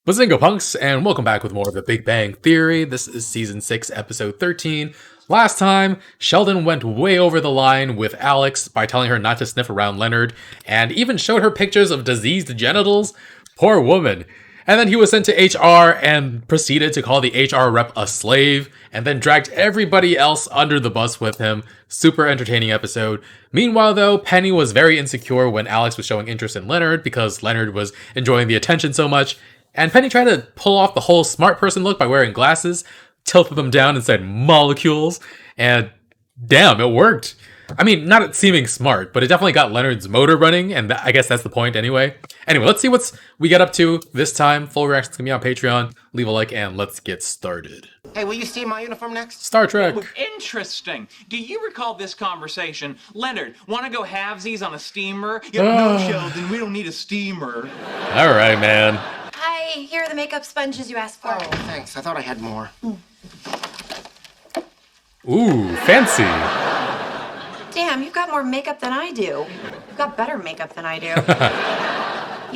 Bazinga punks, and welcome back with more of the Big Bang Theory. This is season 6, episode 13. Last time, Sheldon went way over the line with Alex by telling her not to sniff around Leonard, and even showed her pictures of diseased genitals. Poor woman. And then he was sent to HR and proceeded to call the HR rep a slave, and then dragged everybody else under the bus with him. Super entertaining episode. Meanwhile, though, Penny was very insecure when Alex was showing interest in Leonard because Leonard was enjoying the attention so much. And Penny tried to pull off the whole smart person look by wearing glasses, tilted them down and said molecules, and damn, it worked. I mean, not it seeming smart, but it definitely got Leonard's motor running, and I guess that's the point anyway. Anyway, let's see what we get up to this time. Full reactions can be on Patreon. Leave a like, and let's get started. Hey, will you see my uniform next? Star Trek. Interesting. Do you recall this conversation? Leonard, want to go halvesies on a steamer? No, Sheldon, we don't need a steamer. All right, man. Hi, here are the makeup sponges you asked for. Oh, thanks. I thought I had more. Ooh, fancy. Damn, you've got more makeup than I do. You've got better makeup than I do.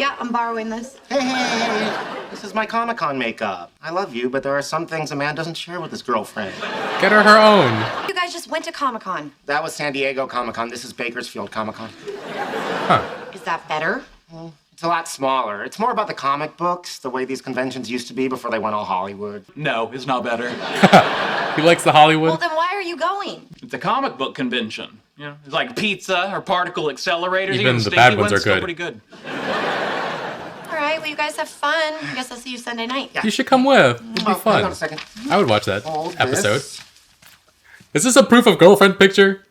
Yeah, I'm borrowing this. Hey, this is my Comic-Con makeup. I love you, but there are some things a man doesn't share with his girlfriend. Get her own. You guys just went to Comic-Con. That was San Diego Comic-Con. This is Bakersfield Comic-Con. Is that better? It's a lot smaller. It's more about the comic books, the way these conventions used to be before they went all Hollywood. No, it's not better. He likes the Hollywood. Well, then why are you going? It's a comic book convention. You know, it's like pizza or particle accelerators. Even the bad ones are still good. Pretty good. All right, well, you guys have fun. I guess I'll see you Sunday night. You should come with. It'd be Hang fun. on a second. I would watch that Hold episode. this. Is this a proof of girlfriend picture?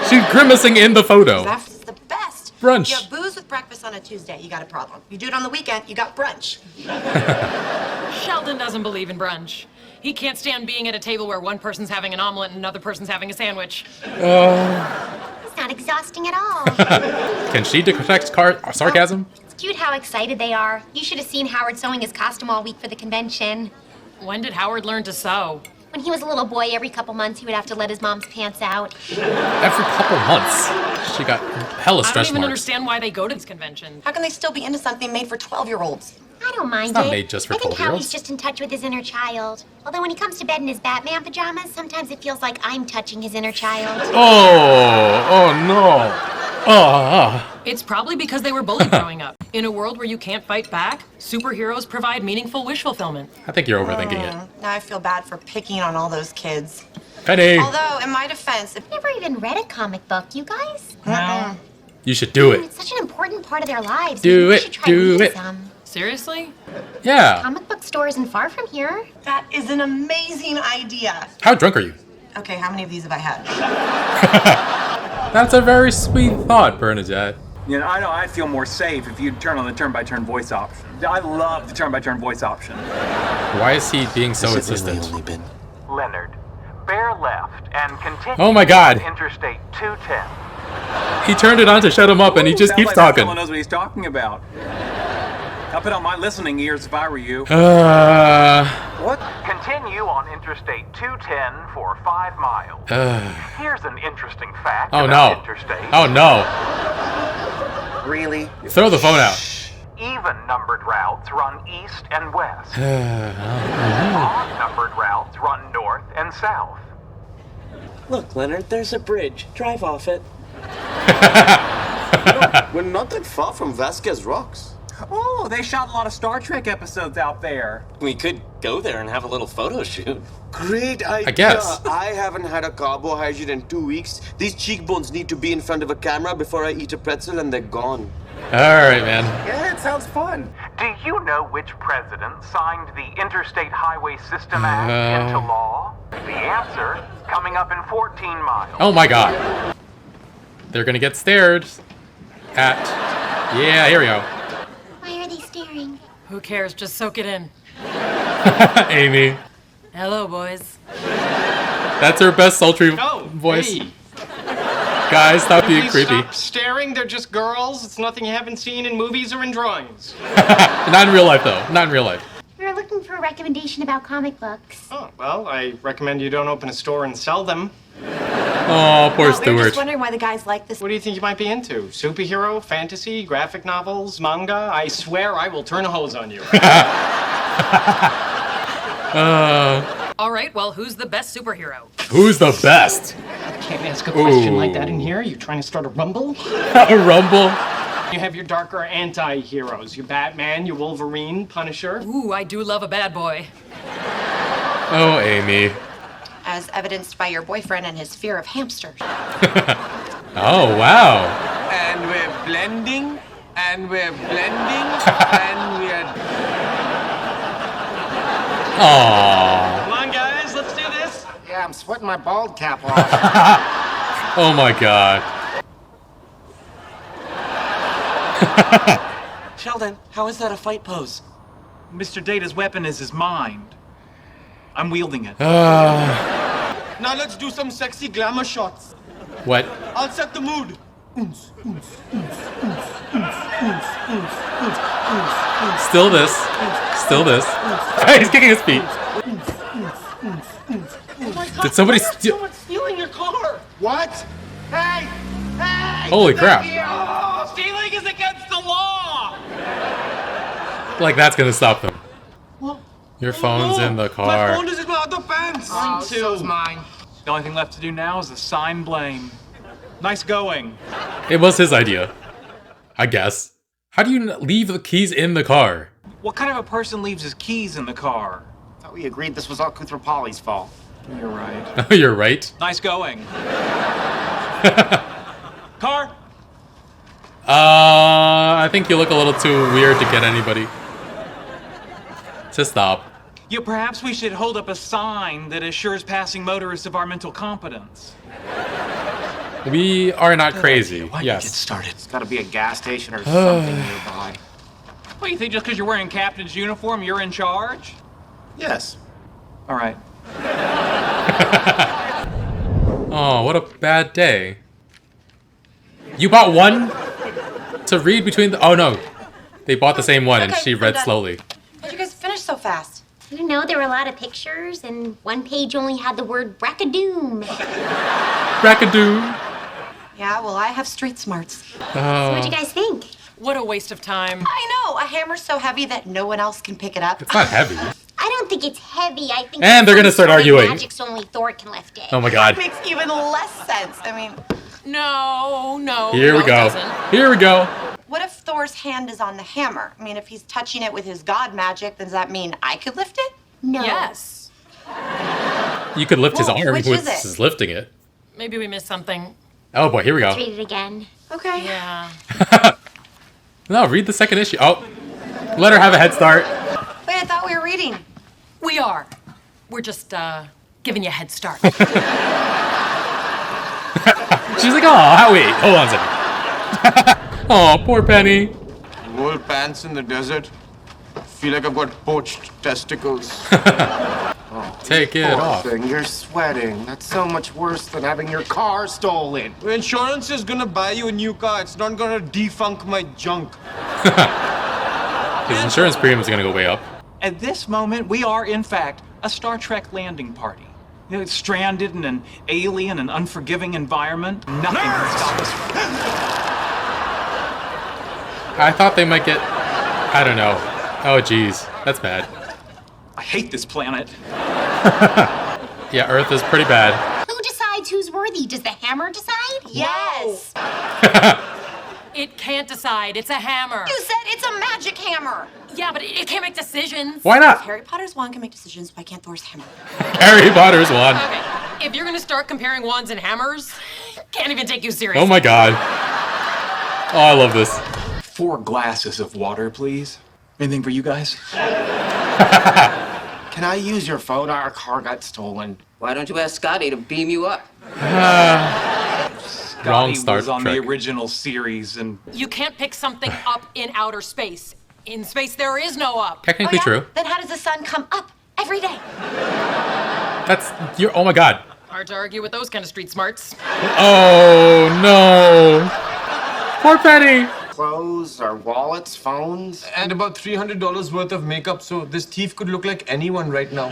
She's grimacing in the photo. That's the best. Brunch. You have booze with breakfast on a Tuesday, you got a problem. You do it on the weekend, you got brunch. Sheldon doesn't believe in brunch. He can't stand being at a table where one person's having an omelet and another person's having a sandwich. It's not exhausting at all. Can she detect sarcasm? It's cute how excited they are. You should have seen Howard sewing his costume all week for the convention. When did Howard learn to sew? When he was a little boy, every couple months he would have to let his mom's pants out. Every couple months. She got hella I don't stretch even marks. understand why they go to this convention. How can they still be into something made for 12-year-olds? I don't mind not it. made just for I think 12-year-olds. Howie's just in touch with his inner child. Although when he comes to bed in his Batman pajamas, sometimes it feels like I'm touching his inner child. Oh no. It's probably because they were bullied growing up. In a world where you can't fight back, superheroes provide meaningful wish fulfillment. I think you're overthinking it. Now I feel bad for picking on all those kids. Penny, Although, in my defense, if I've never even read a comic book, you guys? No. you should do it. It's such an important part of their lives. Do Maybe we it, should try do reading it. some. Seriously? Yeah. Comic book store isn't far from here. that is an amazing idea. How drunk are you? Okay, how many of these have I had? That's a very sweet thought, Bernadette. You know, I'd feel more safe if you'd turn on the turn-by-turn voice option. I love the turn-by-turn voice option. Why is he being so insistent? Leonard, bear left and continue Oh my God. on Interstate 210. He turned it on to shut him up and he just Sounds keeps like that talking. fellow knows what he's talking about. I'll put on my listening ears if I were you. What? Continue on Interstate 210 for 5 miles. Here's an interesting fact Oh about no. Interstate. Oh no. Really? Throw the phone out. Even numbered routes run east and west. Odd numbered routes run north and south. Look, Leonard, there's a bridge. Drive off it. We're not that far from Vasquez Rocks. Oh, they shot a lot of Star Trek episodes out there. We could go there and have a little photo shoot. Great idea. I guess. I haven't had a carbohydrate in 2 weeks. These cheekbones need to be in front of a camera before I eat a pretzel and they're gone. Alright, man. Yeah, it sounds fun. Do you know which president signed the Interstate Highway System Act into law? The answer, coming up in 14 miles. Oh my god. They're gonna get stared at. Yeah, here we go. Why are they staring? Who cares? Just soak it in. Amy. Hello, boys. That's her best sultry voice. Hey. Guys, stop being Please creepy. stop staring. They're just girls. It's nothing you haven't seen in movies or in drawings. Not in real life, though. Not in real life. We were looking for recommendation about comic books. Oh, well, I recommend you don't open a store and sell them. Oh, poor We were Stuart. just wondering why the guys like this. What do you think you might be into? Superhero, fantasy, graphic novels, manga? I swear I will turn a hose on you. All right, well, who's the best superhero? Who's the best? Can't ask a question like that in here. You trying to start a rumble? A rumble? You have your darker anti-heroes. Your Batman, your Wolverine, Punisher. Ooh, I do love a bad boy. Oh, Amy. As evidenced by your boyfriend and his fear of hamsters. Oh, wow. And we're blending, and we're blending, and we're... Aww. Come on, guys, let's do this. Yeah, I'm sweating my bald cap off. Oh my god. Sheldon, how is that a fight pose? Mr. Data's weapon is his mind. I'm wielding it. Now let's do some sexy glamour shots. What? I'll set the mood. Still this. Still this. He's kicking his feet. Did somebody steal? Someone's stealing your car. What? Hey! Hey! Holy crap. Oh, stealing is against the law. Like that's gonna stop them. Your phone's in the My car. phone is in my other pants. Oh, so's mine. The only thing left to do now is assign blame. Nice going. It was his idea. I guess. How do you leave the keys in the car? What kind of a person leaves his keys in the car? Thought we agreed this was all Kuthra fault. You're right. Oh, you're right. Nice going. Car? I think you look a little too weird to get anybody to stop. Yeah, perhaps we should hold up a sign that assures passing motorists of our mental competence. We are not crazy. Why don't you get Yes. started? It's gotta be a gas station or something nearby. What, you think just because you're wearing captain's uniform, you're in charge? Yes. All right. Oh, what a bad day. You bought one to read between the. Oh no, they bought the same one and Okay, she I'm read done. slowly. How'd you guys finish so fast? I don't know, there were a lot of pictures, and one page only had the word brackadoom. Brackadoon. Yeah, well, I have street smarts. What'd you guys think? What a waste of time. I know, a hammer's so heavy that no one else can pick it up. It's not heavy. I don't think it's heavy. I think And it's they're gonna some start sort of arguing. Magic's only Thor can lift it. Oh my That god. makes even less sense. I mean, No. Here no, we it go. doesn't. Here we go. what if Thor's hand is on the hammer? I mean, if he's touching it with his god magic, does that mean I could lift it? No. Yes. You could lift his Whoa, arm which with is it? his lifting it. Maybe we missed something. Oh boy, here we Let's go. read it again. Okay. Yeah. No, read the second issue. Oh, let her have a head start. Wait, I thought we were reading. We are. We're just, giving you a head start. She's like, oh, wait, hold on a second. Oh, poor Penny. Wool pants in the desert. Feel like I've got poached testicles. Take it Poor off. thing, you're sweating. That's so much worse than having your car stolen. Insurance is gonna buy you a new car. It's not gonna defunk my junk. His insurance premium is gonna go way up. At this moment, we are, in fact, a Star Trek landing party. You know, stranded in an alien and unforgiving environment. Nothing can stop us. I thought they might get. I don't know. Oh, geez, that's bad. I hate this planet. Yeah, Earth is pretty bad. Who decides who's worthy? Does the hammer decide? Yes. It can't decide. It's a hammer. You said it's a magic hammer. Yeah, but it can't make decisions. Why If not? Harry Potter's wand can make decisions, why can't Thor's hammer? Harry Potter's wand. Okay, if you're gonna start comparing wands and hammers, can't even take you seriously. Oh my god. Oh, I love this. 4 glasses of water, please. Anything for you guys? Can I use your phone? Our car got stolen. Why don't you ask Scotty to beam you up? Wrong Scotty Star was on the Trek. original series, and You can't pick something up in outer space. In space, there is no up. Technically true. Then how does the sun come up every day? That's your. Oh my god. Hard to argue with those kind of street smarts. Oh no. Poor Penny. clothes, our wallets, phones. And about $300 worth of makeup, so this thief could look like anyone right now.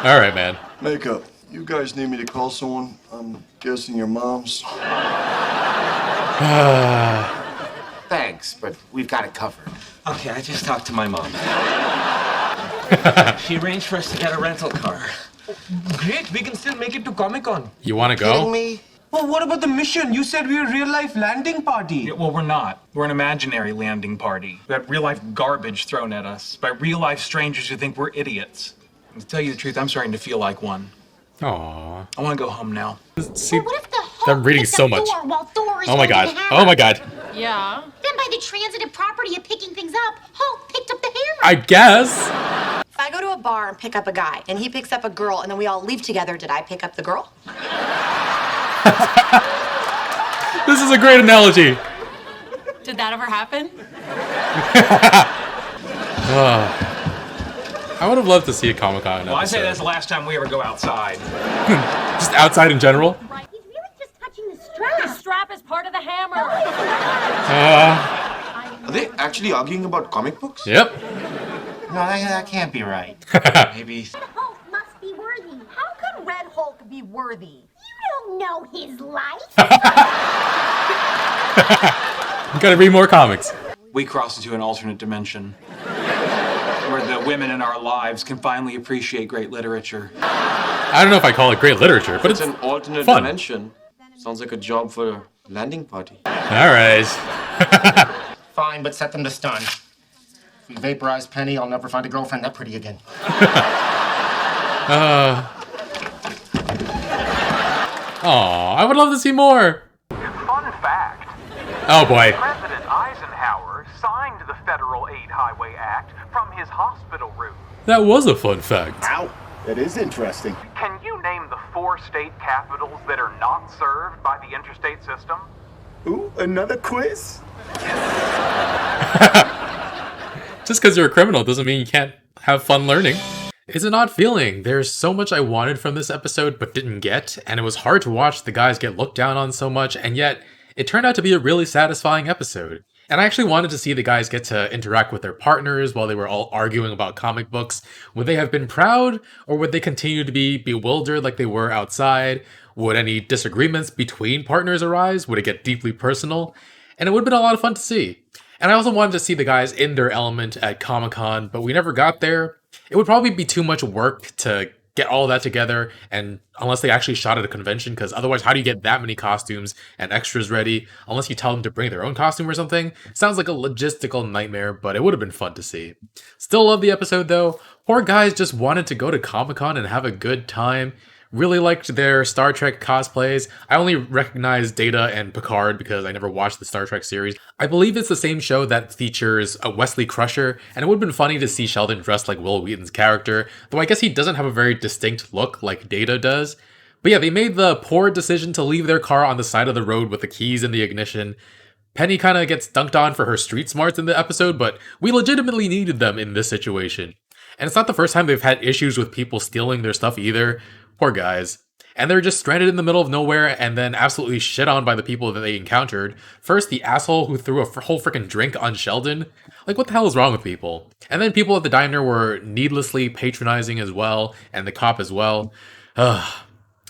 All right, man. Makeup. You guys need me to call someone? I'm guessing your mom's. Thanks, but we've got it covered. Okay, I just talked to my mom. She arranged for us to get a rental car. Great, we can still make it to Comic-Con. You want to go? Kidding me? Well, what about the mission? You said we were a real-life landing party. Yeah, well, we're not. We're an imaginary landing party. We got real-life garbage thrown at us by real-life strangers who think we're idiots. And to tell you the truth, I'm starting to feel like one. Aww. I want to go home now. See, What if the Hulk I'm reading hits so the much. door while Thor is Oh my holding god. the hammer? Oh my god. Yeah. Then by the transitive property of picking things up, Hulk picked up the hammer. I guess. If I go to a bar and pick up a guy, and he picks up a girl, and then we all leave together, did I pick up the girl? This is a great analogy. Did that ever happen? I would have loved to see a Comic-Con Well, I say episode. that's the last time we ever go outside. Just outside in general. He's really just touching the strap. The strap is part of the hammer. Are they actually arguing about comic books? Yep. No, that can't be right. Maybe. Hulk must be worthy. How could Red Hulk be worthy? You don't know his life. You gotta read more comics. We cross into an alternate dimension where the women in our lives can finally appreciate great literature. I don't know if I call it great literature, but It's an alternate fun. dimension. Sounds like a job for a landing party. Alright. Fine, but set them to stun. If we vaporize Penny, I'll never find a girlfriend that pretty again. Aw, I would love to see more. Fun fact. Oh boy. President Eisenhower signed the Federal Aid Highway Act from his hospital room. That was a fun fact. Ow. That is interesting. Can you name the 4 state capitals that are not served by the interstate system? Ooh, another quiz? Just because you're a criminal doesn't mean you can't have fun learning. It's an odd feeling. There's so much I wanted from this episode but didn't get, and it was hard to watch the guys get looked down on so much, and yet it turned out to be a really satisfying episode. And I actually wanted to see the guys get to interact with their partners while they were all arguing about comic books. Would they have been proud, or would they continue to be bewildered like they were outside? Would any disagreements between partners arise? Would it get deeply personal? And it would have been a lot of fun to see. And I also wanted to see the guys in their element at Comic-Con, but we never got there. It would probably be too much work to get all that together, and unless they actually shot at a convention, because otherwise how do you get that many costumes and extras ready unless you tell them to bring their own costume or something? Sounds like a logistical nightmare, but it would have been fun to see. Still love the episode though. Poor guys just wanted to go to Comic-Con and have a good time. Really liked their Star Trek cosplays. I only recognize Data and Picard because I never watched the Star Trek series. I believe it's the same show that features a Wesley Crusher, and it would have been funny to see Sheldon dressed like Will Wheaton's character, though I guess he doesn't have a very distinct look like Data does. But yeah, they made the poor decision to leave their car on the side of the road with the keys in the ignition. Penny kind of gets dunked on for her street smarts in the episode, but we legitimately needed them in this situation. And it's not the first time they've had issues with people stealing their stuff either. Poor guys. And they're just stranded in the middle of nowhere and then absolutely shit on by the people that they encountered. First, the asshole who threw a whole freaking drink on Sheldon. Like, what the hell is wrong with people? And then people at the diner were needlessly patronizing as well, and the cop as well. I've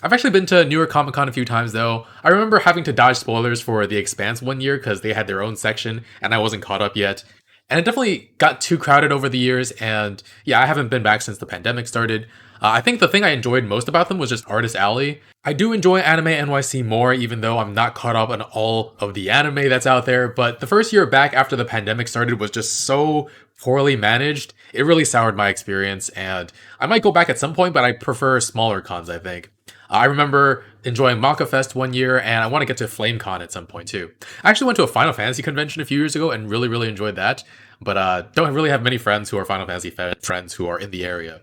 actually been to New York Comic Con a few times though. I remember having to dodge spoilers for The Expanse one year because they had their own section and I wasn't caught up yet. And it definitely got too crowded over the years, and yeah, I haven't been back since the pandemic started. I think the thing I enjoyed most about them was just Artist Alley. I do enjoy Anime NYC more, even though I'm not caught up on all of the anime that's out there, but the first year back after the pandemic started was just so poorly managed. It really soured my experience, and I might go back at some point, but I prefer smaller cons, I think. I remember enjoying Maka Fest one year, and I want to get to FlameCon at some point too. I actually went to a Final Fantasy convention a few years ago and really enjoyed that, but don't really have many friends who are Final Fantasy friends who are in the area.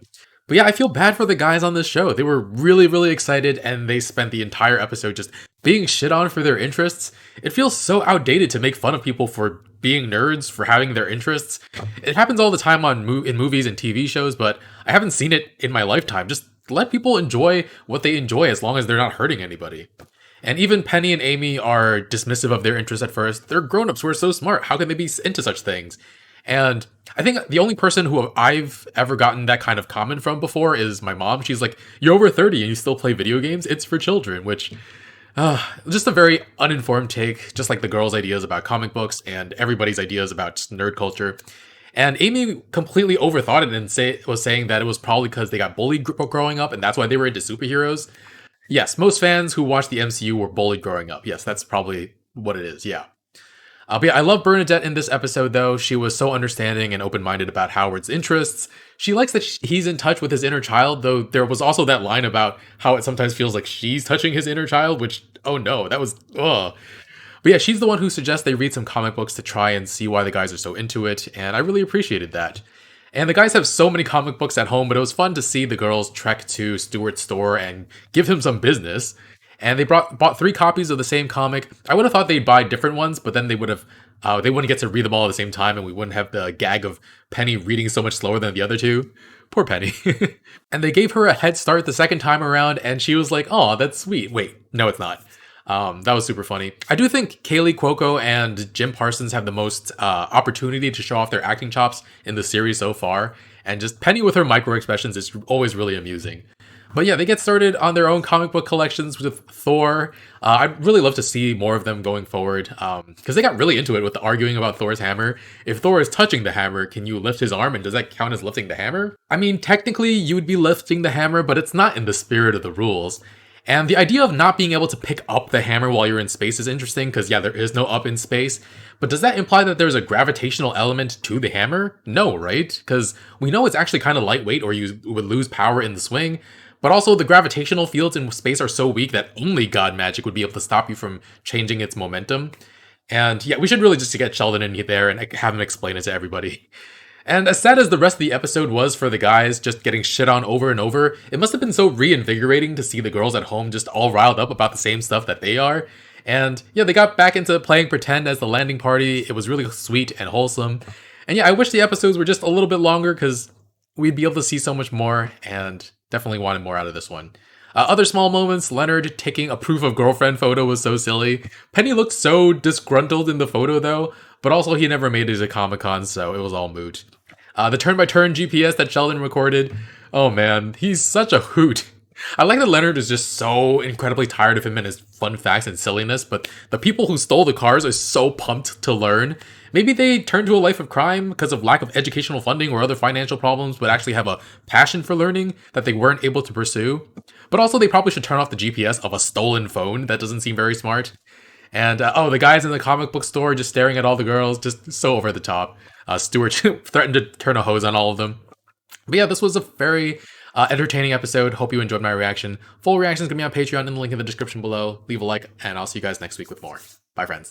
But yeah, I feel bad for the guys on this show. They were really excited, and they spent the entire episode just being shit on for their interests. It feels so outdated to make fun of people for being nerds, for having their interests. It happens all the time in movies and TV shows, but I haven't seen it in my lifetime. Just let people enjoy what they enjoy as long as they're not hurting anybody. And even Penny and Amy are dismissive of their interests at first. They're grown-ups who are so smart. How could they be into such things? And I think the only person who I've ever gotten that kind of comment from before is my mom. She's like, "You're over 30 and you still play video games? It's for children," which just a very uninformed take, just like the girls' ideas about comic books and everybody's ideas about nerd culture. And Amy completely overthought it and was saying that it was probably because they got bullied growing up and that's why they were into superheroes. Yes, most fans who watch the MCU were bullied growing up. Yes, that's probably what it is, yeah. But yeah, I love Bernadette in this episode, though. She was so understanding and open-minded about Howard's interests. She likes that he's in touch with his inner child, though there was also that line about how it sometimes feels like she's touching his inner child, which, oh no, that was, ugh. But yeah, she's the one who suggests they read some comic books to try and see why the guys are so into it, and I really appreciated that. And the guys have so many comic books at home, but it was fun to see the girls trek to Stuart's store and give him some business. And they bought 3 copies of the same comic. I would have thought they'd buy different ones, but then they wouldn't get to read them all at the same time, and we wouldn't have the gag of Penny reading so much slower than the other two. Poor Penny. And they gave her a head start the second time around, and she was like, "Oh, that's sweet." Wait, no, it's not. That was super funny. I do think Kaylee Cuoco and Jim Parsons have the most opportunity to show off their acting chops in the series so far, and just Penny with her micro expressions is always really amusing. But yeah, they get started on their own comic book collections with Thor. I'd really love to see more of them going forward, because they got really into it with the arguing about Thor's hammer. If Thor is touching the hammer, can you lift his arm, and does that count as lifting the hammer? I mean, technically, you would be lifting the hammer, but it's not in the spirit of the rules. And the idea of not being able to pick up the hammer while you're in space is interesting, because yeah, there is no up in space. But does that imply that there's a gravitational element to the hammer? No, right? Because we know it's actually kind of lightweight, or you would lose power in the swing. But also, the gravitational fields in space are so weak that only God magic would be able to stop you from changing its momentum. And yeah, we should really just get Sheldon in there and have him explain it to everybody. And as sad as the rest of the episode was for the guys just getting shit on over and over, it must have been so reinvigorating to see the girls at home just all riled up about the same stuff that they are. And yeah, they got back into playing pretend as the landing party. It was really sweet and wholesome. And yeah, I wish the episodes were just a little bit longer because we'd be able to see so much more, and definitely wanted more out of this one. Other small moments, Leonard taking a proof of girlfriend photo was so silly. Penny looked so disgruntled in the photo though, but also he never made it to Comic-Con, so it was all moot. The turn-by-turn GPS that Sheldon recorded, oh man, he's such a hoot. I like that Leonard is just so incredibly tired of him and his fun facts and silliness, but the people who stole the cars are so pumped to learn. Maybe they turned to a life of crime because of lack of educational funding or other financial problems, but actually have a passion for learning that they weren't able to pursue. But also, they probably should turn off the GPS of a stolen phone. That doesn't seem very smart. And, the guys in the comic book store just staring at all the girls, just so over the top. Stuart threatened to turn a hose on all of them. But yeah, this was a very entertaining episode. Hope you enjoyed my reaction. Full reaction is going to be on Patreon in the link in the description below. Leave a like, and I'll see you guys next week with more. Bye, friends.